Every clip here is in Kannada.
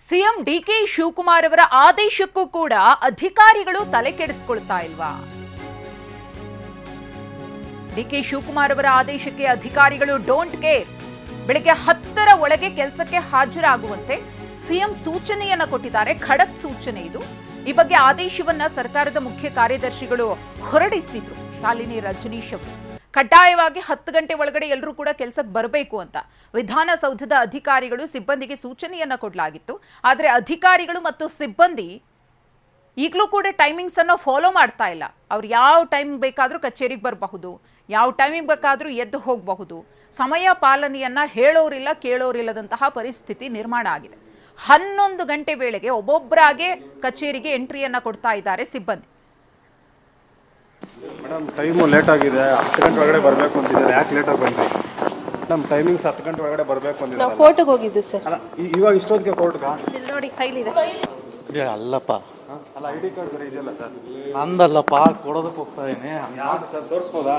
ಸಿಎಂ ಡಿಕೆ ಶಿವಕುಮಾರ್ ಅವರ ಆದೇಶಕ್ಕೂ ಕೂಡ ಅಧಿಕಾರಿಗಳು ತಲೆ ಕೆಡಿಸಿಕೊಳ್ತಾ ಇಲ್ವಾ? ಡಿಕೆ ಶಿವಕುಮಾರ್ ಅವರ ಆದೇಶಕ್ಕೆ ಅಧಿಕಾರಿಗಳು ಡೋಂಟ್ ಕೇರ್. ಬೆಳಗ್ಗೆ 10ರ ಒಳಗೆ ಕೆಲಸಕ್ಕೆ ಹಾಜರಾಗುವಂತೆ ಸಿಎಂ ಸೂಚನೆಯನ್ನ ಕೊಟ್ಟಿದ್ದಾರೆ. ಖಡಕ್ ಸೂಚನೆ ಇದು. ಈ ಬಗ್ಗೆ ಆದೇಶವನ್ನ ಸರ್ಕಾರದ ಮುಖ್ಯ ಕಾರ್ಯದರ್ಶಿಗಳು ಹೊರಡಿಸಿದ್ರು. ಶಾಲಿನಿ ರಜನೀಶ್ ಅವರು ಕಡ್ಡಾಯವಾಗಿ 10 ಗಂಟೆ ಒಳಗಡೆ ಎಲ್ಲರೂ ಕೂಡ ಕೆಲಸಕ್ಕೆ ಬರಬೇಕು ಅಂತ ವಿಧಾನಸೌಧದ ಅಧಿಕಾರಿಗಳು ಸಿಬ್ಬಂದಿಗೆ ಸೂಚನೆಯನ್ನ ಕೊಡಲಾಗಿತ್ತು. ಆದರೆ ಅಧಿಕಾರಿಗಳು ಮತ್ತು ಸಿಬ್ಬಂದಿ ಈಗಲೂ ಕೂಡ ಟೈಮಿಂಗ್ಸ್ ಅನ್ನು ಫಾಲೋ ಮಾಡ್ತಾ ಇಲ್ಲ. ಅವ್ರು ಯಾವ ಟೈಮ್ ಬೇಕಾದರೂ ಕಚೇರಿಗೆ ಬರಬಹುದು, ಯಾವ ಟೈಮಿಂಗ್ ಬೇಕಾದರೂ ಎದ್ದು ಹೋಗಬಹುದು. ಸಮಯ ಪಾಲನೆಯನ್ನ ಹೇಳೋರಿಲ್ಲ ಕೇಳೋರಿಲ್ಲದಂತಹ ಪರಿಸ್ಥಿತಿ ನಿರ್ಮಾಣ ಆಗಿದೆ. 11 ಗಂಟೆ ವೇಳೆಗೆ ಒಬ್ಬೊಬ್ಬರಾಗೆ ಕಚೇರಿಗೆ ಎಂಟ್ರಿಯನ್ನ ಕೊಡ್ತಾ ಇದ್ದಾರೆ ಸಿಬ್ಬಂದಿ. ಮೇಡಮ್ ಟೈಮು ಲೇಟ್ ಆಗಿದೆ, 10 ಗಂಟೆ ಒಳಗಡೆ ಬರಬೇಕು ಅಂತಿದ್ದಾರೆ. ಯಾಕೆ ಲೇಟಾಗಿ ಬಂದ್ರಿ? ನಮ್ಮ ಟೈಮಿಂಗ್ಸ್ 10 ಗಂಟೆ ಒಳಗಡೆ ಬರಬೇಕು ಅಂತಿದ್ದಾರೆ. ನಾವು ಕೋರ್ಟ್ಗೆ ಹೋಗಿದ್ದು ಸರ್. ಅಲ್ಲ ಇವಾಗ ಇಷ್ಟೊತ್ತಿಗೆ ಕೋರ್ಟ್ಗಾ? ಇಲ್ಲಿ ನೋಡಿ ಫೈಲ್ ಇದೆ. ಅಲ್ಲಪ್ಪ, ಅಲ್ಲ ಐ ಡಿ ಕಾರ್ಡ್ ಬೇರೆ ಇದೆಯಲ್ಲ ಸರ್. ನಂದಲ್ಲಪ್ಪ, ಕೊಡೋದಕ್ಕೆ ಹೋಗ್ತಾ ಇದೀನಿ. ಸರ್ ತೋರಿಸ್ಬೋದಾ?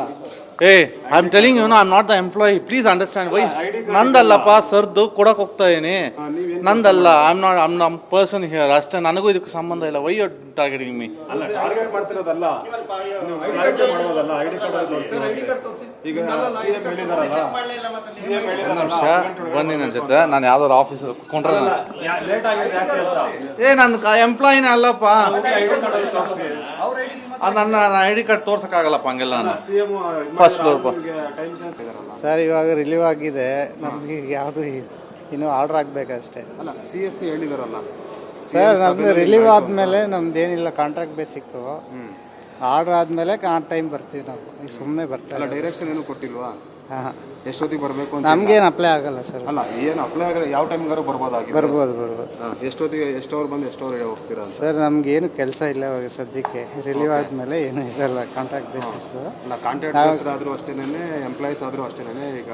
I am telling you I am not the employee, please understand. Why ನಂದಲ್ಲಪ್ಪ, ಸರ್ದು ಕೊಡಕ್ಕೆ ಹೋಗ್ತಾ ಇದೀನಿ. ನಂದಲ್ಲ, ಐ ಆಮ್ ನಮ್ ಪರ್ಸನ್ ಹಿಯರ್ ಅಷ್ಟೇ. ನನಗೂ ಇದಕ್ಕೆ ಸಂಬಂಧ ಇಲ್ಲ. Why you targeting me? ಅಲ್ಲ ಟಾರ್ಗೆಟ್ ಮಾಡ್ತಿರೋದಲ್ಲ, ನೀವು ಕ್ಲಾರಿಫೈ ಮಾಡೋದಲ್ಲ. ಐ ಡಿ ಕಾರ್ಡ್ ತೋರಿಸಿ. ಈಗ ಸಿಎಂ ಹೇಳಿದಾರಲ್ಲ, ಸಿಎಂ ಹೇಳಿದಾರಲ್ಲ, ನಿಮಿಷ ಬನ್ನಿ ನನ್ನ ಜೊತೆ. ನಾನು ಯಾವ್ದಾರು ಆಫೀಸ್ ಕುತ್ಕೊಂಡ್ರೆ ಲೇಟ್ ಆಗಿದೆ ಯಾಕೆ ಅಂತ. ನನ್ನ ಎಂಪ್ಲಾಯಿನೇ ಅಲ್ಲಪ್ಪ. ಐ ಡಿ ಕಾರ್ಡ್ ತೋರಿಸಿ. ನನ್ನ ಐ ಡಿ ಕಾರ್ಡ್ ತೋರ್ಸಕ್ಕಾಗಲ್ಲಪ್ಪ ಹಂಗೆಲ್ಲ. ನಾನು CM first floor time sense ಇದಾರಲ್ಲ ಸರ್. ಇವಾಗ ರಿಲೀವ್ ಆಗಿದೆ, ನಮ್ಗೆ ಯಾವುದು ಇನ್ನೂ ಆರ್ಡರ್ ಆಗಬೇಕಷ್ಟೇ. ಅಲ್ಲ CSC ಹೇಳಿದಾರಲ್ಲ ಸರ್. ನಮ್ದು ರಿಲೀವ್ ಆದಮೇಲೆ ನಮ್ದೇನಿಲ್ಲ, ಕಾಂಟ್ರಾಕ್ಟ್ ಬೇಸಿಕ್ಕು. ಆರ್ಡರ್ ಆದಮೇಲೆ ಟೈಮ್ ಬರ್ತೀವಿ ನಾವು. ಈಗ ಸುಮ್ಮನೆ ಬರ್ತೀವಿ. ಡೈರೆಕ್ಷನ್ ಏನು ಕೊಟ್ಟಿಲ್ವಾ? ಹಾಂ, ಎಷ್ಟೊತ್ತಿಗೆ ಬರಬೇಕು ಅಂತ? ನಮ್ಗೇನು ಅಪ್ಲೈ ಆಗಲ್ಲ ಸರ್. ಅಲ್ಲ ಏನು ಅಪ್ಲೈ ಆಗಲ್ಲ. ಯಾವ ಟೈಮ್ಗಾರು ಬರ್ಬೋದಾಗಿದೆ? ಬರ್ಬೋದು. ಎಷ್ಟೊತ್ತಿಗೆ ಎಷ್ಟು ಅವರ್ ಬಂದು ಎಷ್ಟು ಅವರ್ ಹೋಗ್ತೀರಾ ಸರ್? ನಮ್ಗೇನು ಕೆಲಸ ಇಲ್ಲ ಇವಾಗ ಸದ್ಯಕ್ಕೆ. ರಿಲೀವ್ ಆದಮೇಲೆ ಏನು ಇರಲ್ಲ, ಕಾಂಟ್ರಾಕ್ಟ್ ಬೇಸಿಸ್. ಅಲ್ಲ ಕಾಂಟ್ರಾಕ್ಟ್ ಆದರೂ ಅಷ್ಟೇನೆ, ಎಂಪ್ಲಾಯೀಸ್ ಆದರೂ ಅಷ್ಟೇನೆ. ಈಗ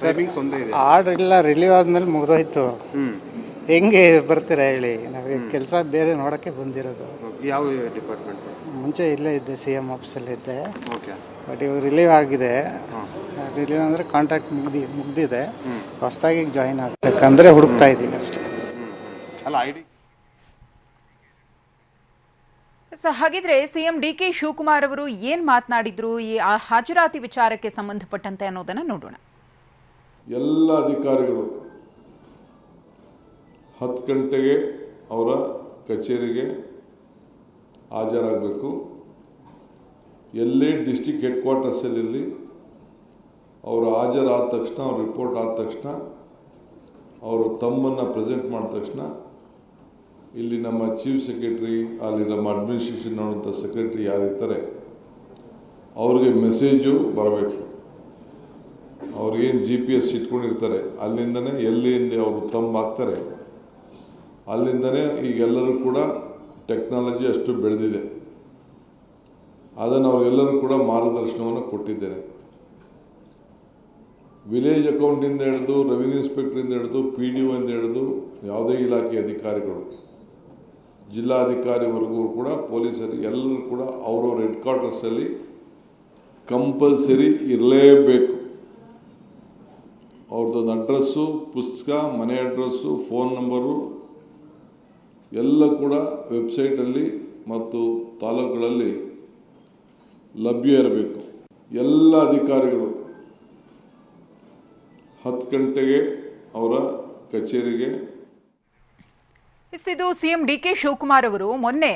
ಟೈಮಿಂಗ್ಸ್ ಒಂದೇ ಇದೆ. ಆರ್ಡರ್ ಇಲ್ಲ, ರಿಲೀವ್ ಆದಮೇಲೆ ಮುಗಿದೋಯ್ತು. ಹೆಂಗೆ ಬರ್ತೀರಾ ಹೇಳಿ? ನಾವು ಕೆಲಸ ಬೇರೆ ನೋಡೋಕ್ಕೆ ಬಂದಿರೋದು. ಯಾವ ಡಿಪಾರ್ಟ್ಮೆಂಟ್? ಮುಂಚೆ ಇಲ್ಲೇ ಇದ್ದೆ, CM ಆಫೀಸಲ್ಲಿ ಇದ್ದೆ. ಓಕೆ. ಬಟ್ ಇವಾಗ ರಿಲೀವ್ ಆಗಿದೆ. ರಿಲೀವ್ ಅಂದರೆ ಕಾಂಟ್ರಾಕ್ಟ್ ಮುಗ್ದಿದೆ. ಹೊಸದಾಗಿ ಜಾಯಿನ್ ಆಗಬೇಕಂದ್ರೆ ಹುಡುಕ್ತಾ ಇದ್ದೀವಿ ಅಷ್ಟೇ. ಅಲ್ಲ ಐ ಡಿ. ಹಾಗಿದ್ರೆ ಸಿಎಂ ಡಿಕೆ ಶಿವಕುಮಾರ್ ಅವರು ಏನ್ ಮಾತನಾಡಿದ್ರು ಈ ಹಾಜರಾತಿ ವಿಚಾರಕ್ಕೆ ಸಂಬಂಧಪಟ್ಟಂತೆ ಅನ್ನೋದನ್ನ ನೋಡೋಣ. ಎಲ್ಲ ಅಧಿಕಾರಿಗಳು 10 ಗಂಟೆಗೆ ಅವರ ಕಚೇರಿಗೆ ಹಾಜರಾಗಬೇಕು. ಎಲ್ಲೇ ಡಿಸ್ಟಿಕ್ ಹೆಡ್ ಕ್ವಾರ್ಟರ್ಸಲ್ಲಿ ಅವರು ಹಾಜರಾದ ತಕ್ಷಣ, ಅವ್ರ ರಿಪೋರ್ಟ್ ಆದ ತಕ್ಷಣ, ಅವರು ತಮ್ಮನ್ನು ಪ್ರೆಸೆಂಟ್ ಮಾಡಿದ ತಕ್ಷಣ ಇಲ್ಲಿ ನಮ್ಮ ಚೀಫ್ ಸೆಕ್ರೆಟರಿ, ಅಲ್ಲಿ ನಮ್ಮ ಅಡ್ಮಿನಿಸ್ಟ್ರೇಷನ್ ನೋಡುವಂಥ ಸೆಕ್ರೆಟರಿ ಯಾರಿರ್ತಾರೆ ಅವ್ರಿಗೆ ಮೆಸೇಜು ಬರಬೇಕು. ಅವ್ರಿಗೇನು GPS ಇಟ್ಕೊಂಡಿರ್ತಾರೆ ಅಲ್ಲಿಂದನೇ ಎಲ್ಲಿಂದ ಅವರು ತಮ್ಮ ಹಾಕ್ತಾರೆ, ಅಲ್ಲಿಂದನೇ ಈಗೆಲ್ಲರೂ ಕೂಡ ಟೆಕ್ನಾಲಜಿ ಅಷ್ಟು ಬೆಳೆದಿದೆ. ಅದನ್ನು ಅವರೆಲ್ಲರೂ ಕೂಡ ಮಾರ್ಗದರ್ಶನವನ್ನು ಕೊಟ್ಟಿದ್ದೇನೆ. ವಿಲೇಜ್ ಅಕೌಂಟಿಂದ ಹಿಡಿದು, ರೆವಿನ್ಯೂ ಇನ್ಸ್ಪೆಕ್ಟರಿಂದ ಹಿಡಿದು, PDO ಇಂದ ಹಿಡಿದು ಯಾವುದೇ ಇಲಾಖೆ ಅಧಿಕಾರಿಗಳು, ಜಿಲ್ಲಾಧಿಕಾರಿವರೆಗೂ ಕೂಡ ಪೊಲೀಸರು ಎಲ್ಲರೂ ಕೂಡ ಅವರವ್ರ ಹೆಡ್ ಕ್ವಾರ್ಟರ್ಸಲ್ಲಿ ಕಂಪಲ್ಸರಿ ಇರಲೇಬೇಕು. ಅವ್ರದ್ದೊಂದು ಅಡ್ರೆಸ್ಸು, ಪುಸ್ತಕ, ಮನೆ ಅಡ್ರೆಸ್ಸು, ಫೋನ್ ನಂಬರು ಎಲ್ಲ ಕೂಡ ವೆಬ್ಸೈಟಲ್ಲಿ ಮತ್ತು ತಾಲೂಕುಗಳಲ್ಲಿ ಲಭ್ಯ ಇರಬೇಕು. ಎಲ್ಲ ಅಧಿಕಾರಿಗಳು 10 ಗಂಟೆಗೆ ಅವರ ಕಚೇರಿಗೆ. ಇದು ಸಿಎಂ ಡಿಕೆ ಶಿವಕುಮಾರ್ ಅವರು ಮೊನ್ನೆ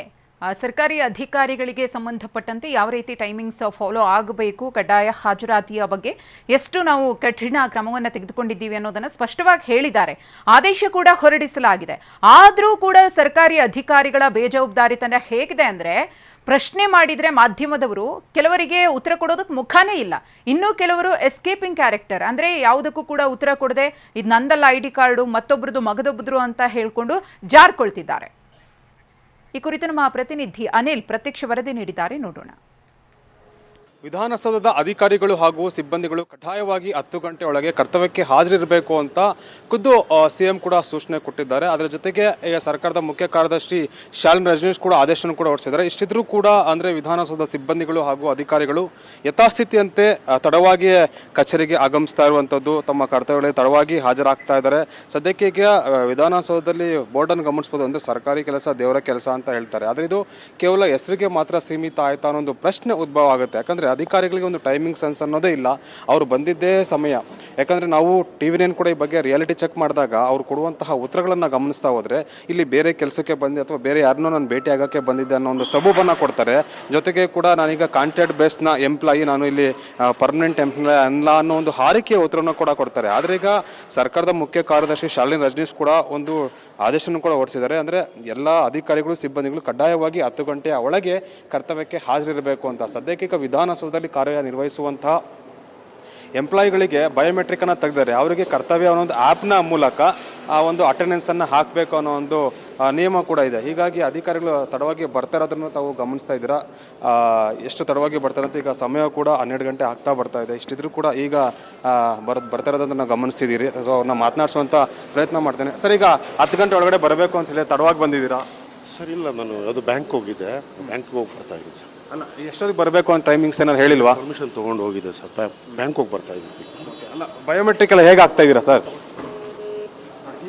ಸರ್ಕಾರಿ ಅಧಿಕಾರಿಗಳಿಗೆ ಸಂಬಂಧಪಟ್ಟಂತೆ ಯಾವ ರೀತಿ ಟೈಮಿಂಗ್ಸ್ ಫಾಲೋ ಆಗಬೇಕು, ಕಡ್ಡಾಯ ಹಾಜರಾತಿಯ ಬಗ್ಗೆ ಎಷ್ಟು ನಾವು ಕಠಿಣ ಕ್ರಮವನ್ನು ತೆಗೆದುಕೊಂಡಿದ್ದೀವಿ ಅನ್ನೋದನ್ನು ಸ್ಪಷ್ಟವಾಗಿ ಹೇಳಿದ್ದಾರೆ. ಆದೇಶ ಕೂಡ ಹೊರಡಿಸಲಾಗಿದೆ. ಆದರೂ ಕೂಡ ಸರ್ಕಾರಿ ಅಧಿಕಾರಿಗಳ ಬೇಜವಾಬ್ದಾರಿತನ ಹೇಗಿದೆ ಅಂದರೆ, ಪ್ರಶ್ನೆ ಮಾಡಿದರೆ ಮಾಧ್ಯಮದವರು ಕೆಲವರಿಗೆ ಉತ್ತರ ಕೊಡೋದಕ್ಕೆ ಮುಖಾನೇ ಇಲ್ಲ. ಇನ್ನೂ ಕೆಲವರು ಎಸ್ಕೇಪಿಂಗ್ ಕ್ಯಾರೆಕ್ಟರ್, ಅಂದರೆ ಯಾವುದಕ್ಕೂ ಕೂಡ ಉತ್ತರ ಕೊಡದೆ ಇದು ನಂದಲ್ಲ ಐ ಡಿ ಕಾರ್ಡು, ಮತ್ತೊಬ್ಬರದು ಮಗದೊಬ್ಬರು ಅಂತ ಹೇಳಿಕೊಂಡು ಜಾರ್ಕೊಳ್ತಿದ್ದಾರೆ. ಈ ಕುರಿತು ನಮ್ಮ ಪ್ರತಿನಿಧಿ ಅನಿಲ್ ಪ್ರತ್ಯಕ್ಷ ವರದಿ ನೀಡಿದ್ದಾರೆ, ನೋಡೋಣ. ವಿಧಾನಸೌಧದ ಅಧಿಕಾರಿಗಳು ಹಾಗೂ ಸಿಬ್ಬಂದಿಗಳು ಕಡ್ಡಾಯವಾಗಿ 10 ಗಂಟೆ ಒಳಗೆ ಕರ್ತವ್ಯಕ್ಕೆ ಹಾಜರಿರಬೇಕು ಅಂತ ಖುದ್ದು ಸಿಎಂ ಕೂಡ ಸೂಚನೆ ಕೊಟ್ಟಿದ್ದಾರೆ. ಅದರ ಜೊತೆಗೆ ಈಗ ಸರ್ಕಾರದ ಮುಖ್ಯ ಕಾರ್ಯದರ್ಶಿ ಶಾಲಿನಿ ರಜನೀಶ್ ಕೂಡ ಆದೇಶವನ್ನು ಕೂಡ ಹೊರಡಿಸಿದ್ದಾರೆ. ಇಷ್ಟಿದ್ರೂ ಕೂಡ ಅಂದರೆ ವಿಧಾನಸೌಧ ಸಿಬ್ಬಂದಿಗಳು ಹಾಗೂ ಅಧಿಕಾರಿಗಳು ಯಥಾಸ್ಥಿತಿಯಂತೆ ತಡವಾಗಿ ಕಚೇರಿಗೆ ಆಗಮಿಸ್ತಾ ಇರುವಂಥದ್ದು, ತಮ್ಮ ಕರ್ತವ್ಯಗಳಿಗೆ ತಡವಾಗಿ ಹಾಜರಾಗ್ತಾ ಇದ್ದಾರೆ. ಸದ್ಯಕ್ಕೆ ಈಗ ವಿಧಾನಸೌಧದಲ್ಲಿ ಬೋರ್ಡನ್ನು ಗಮನಿಸ್ಬೋದು, ಅಂದರೆ ಸರ್ಕಾರಿ ಕೆಲಸ ದೇವರ ಕೆಲಸ ಅಂತ ಹೇಳ್ತಾರೆ. ಆದರೆ ಇದು ಕೇವಲ ಹೆಸರಿಗೆ ಮಾತ್ರ ಸೀಮಿತ ಆಯ್ತಾ ಅನ್ನೋ ಒಂದು ಪ್ರಶ್ನೆ ಉದ್ಭವ ಆಗುತ್ತೆ. ಯಾಕಂದರೆ ಅಧಿಕಾರಿಗಳಿಗೆ ಒಂದು ಟೈಮಿಂಗ್ ಸೆನ್ಸ್ ಅನ್ನೋದೇ ಇಲ್ಲ. ಅವರು ಬಂದಿದ್ದೇ ಸಮಯ. ಯಾಕಂದರೆ ನಾವು ಟಿವಿನೇನು ಕೂಡ ಈ ಬಗ್ಗೆ ರಿಯಾಲಿಟಿ ಚೆಕ್ ಮಾಡಿದಾಗ ಅವ್ರು ಕೊಡುವಂತಹ ಉತ್ತರಗಳನ್ನು ಗಮನಿಸ್ತಾ ಹೋದರೆ ಇಲ್ಲಿ ಬೇರೆ ಕೆಲಸಕ್ಕೆ ಬಂದೆ ಅಥವಾ ಬೇರೆ ಯಾರನ್ನೋ ನಾನು ಭೇಟಿ ಆಗೋಕ್ಕೆ ಬಂದಿದ್ದೆ ಅನ್ನೋ ಒಂದು ಸಬೂಬನ್ನು ಕೊಡ್ತಾರೆ. ಜೊತೆಗೆ ಕೂಡ ನಾನೀಗ ಕಾಂಟ್ರಾಕ್ಟ್ ಬೇಸ್ನ ಎಂಪ್ಲಾಯಿ, ನಾನು ಇಲ್ಲಿ ಪರ್ಮನೆಂಟ್ ಎಂಪ್ಲಾಯ್ ಅಲ್ಲ ಅನ್ನೋ ಒಂದು ಹಾರಿಕೆಯ ಉತ್ತರವನ್ನು ಕೂಡ ಕೊಡ್ತಾರೆ. ಆದರೆ ಈಗ ಸರ್ಕಾರದ ಮುಖ್ಯ ಕಾರ್ಯದರ್ಶಿ ಶಾಲಿನಿ ರಜನೀಶ್ ಕೂಡ ಒಂದು ಆದೇಶವನ್ನು ಕೂಡ ಹೊರಡಿಸಿದ್ದಾರೆ. ಅಂದರೆ ಎಲ್ಲ ಅಧಿಕಾರಿಗಳು ಸಿಬ್ಬಂದಿಗಳು ಕಡ್ಡಾಯವಾಗಿ 10 ಗಂಟೆಯ ಒಳಗೆ ಕರ್ತವ್ಯಕ್ಕೆ ಹಾಜರಿರಬೇಕು ಅಂತ. ಸದ್ಯಕ್ಕೆ ಈಗ ವಿಧಾನಸೌಧದಲ್ಲಿ ಕಾರ್ಯನಿರ್ವಹಿಸುವಂತಹ ಎಂಪ್ಲಾಯಿಗಳಿಗೆ ಬಯೋಮೆಟ್ರಿಕನ್ನು ತೆಗೆದರೆ ಅವರಿಗೆ ಕರ್ತವ್ಯ ಅನ್ನೋ ಒಂದು ಆ್ಯಪ್ನ ಮೂಲಕ ಆ ಒಂದು ಅಟೆಂಡೆನ್ಸನ್ನು ಹಾಕಬೇಕು ಅನ್ನೋ ಒಂದು ನಿಯಮ ಕೂಡ ಇದೆ. ಹೀಗಾಗಿ ಅಧಿಕಾರಿಗಳು ತಡವಾಗಿ ಬರ್ತಾ ಇರೋದನ್ನು ತಾವು ಗಮನಿಸ್ತಾ ಇದ್ದೀರಾ. ಎಷ್ಟು ತಡವಾಗಿ ಬರ್ತಾರೆ ಅಂತ ಈಗ ಸಮಯ ಕೂಡ 12 ಗಂಟೆ ಆಗ್ತಾ ಬರ್ತಾ ಇದೆ. ಇಷ್ಟಿದ್ರೂ ಕೂಡ ಈಗ ಬರ್ತಾ ಇರೋದನ್ನು ನಾವು ಗಮನಿಸ್ತಿದ್ದೀರಿ. ಸೊ ಅವ್ರನ್ನ ಮಾತನಾಡಿಸುವಂಥ ಪ್ರಯತ್ನ ಮಾಡ್ತೇನೆ. ಸರ್, ಈಗ 10 ಗಂಟೆ ಒಳಗಡೆ ಬರಬೇಕು ಅಂತ ಹೇಳಿ ತಡವಾಗಿ ಬಂದಿದ್ದೀರಾ? ಸರ್ ಇಲ್ಲ, ನಾನು ಅದು ಬ್ಯಾಂಕ್ ಹೋಗಿದ್ದೆ, ಬ್ಯಾಂಕ್ಗೆ ಹೋಗಿ ಬರ್ತಾ ಇದ್ದೀನಿ ಸರ್. ಅಲ್ಲ, ಎಷ್ಟೊತ್ತಿಗೆ ಬರಬೇಕು ಅಂತ ಟೈಮಿಂಗ್ಸ್ ಏನಾರು ಹೇಳಿಲ್ವಾ? ಪರ್ಮಿಷನ್ ತೊಗೊಂಡು ಹೋಗಿದೆ ಸರ್, ಬ್ಯಾಂಕ್ ಹೋಗಿ ಬರ್ತಾ ಇದ್ದೀನಿ. ಅಲ್ಲ, ಬಯೋಮೆಟ್ರಿಕ್ ಎಲ್ಲ ಹೇಗೆ ಆಗ್ತಾ ಇದ್ದೀರಾ ಸರ್?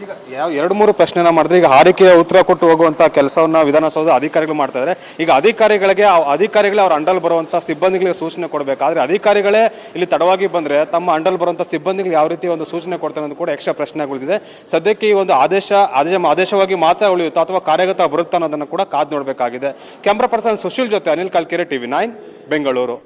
ಈಗ 2-3 ಪ್ರಶ್ನೆನ ಮಾಡಿದ್ರೆ ಈಗ ಹಾರಿಕೆಯ ಉತ್ತರ ಕೊಟ್ಟು ಹೋಗುವಂಥ ಕೆಲಸವನ್ನ ವಿಧಾನಸೌಧ ಅಧಿಕಾರಿಗಳು ಮಾಡ್ತಾ ಇದ್ದಾರೆ. ಈಗ ಅಧಿಕಾರಿಗಳೇ ಅವ್ರ ಅಂಡಲ್ ಬರುವಂಥ ಸಿಬ್ಬಂದಿಗಳಿಗೆ ಸೂಚನೆ ಕೊಡಬೇಕು. ಆದರೆ ಅಧಿಕಾರಿಗಳೇ ಇಲ್ಲಿ ತಡವಾಗಿ ಬಂದರೆ ತಮ್ಮ ಅಂಡಲ್ ಬರುವಂಥ ಸಿಬ್ಬಂದಿಗಳು ಯಾವ ರೀತಿ ಒಂದು ಸೂಚನೆ ಕೊಡ್ತಾರೆ ಅನ್ನೋದು ಕೂಡ ಎಕ್ಸ್ಟ್ರಾ ಪ್ರಶ್ನೆಗಳಿದೆ. ಸದ್ಯಕ್ಕೆ ಈ ಒಂದು ಆದೇಶವಾಗಿ ಮಾತ್ರ ಉಳಿಯುತ್ತಾ ಅಥವಾ ಕಾರ್ಯಗತ ಬರುತ್ತಾ ಅನ್ನೋದನ್ನು ಕೂಡ ಕಾದು ನೋಡಬೇಕಾಗಿದೆ. ಕ್ಯಾಮ್ರಾ ಪರ್ಸನ್ ಸುಶೀಲ್ ಜೊತೆ ಅನಿಲ್ ಕಲ್ಕೆರೆ, TV9 ಬೆಂಗಳೂರು.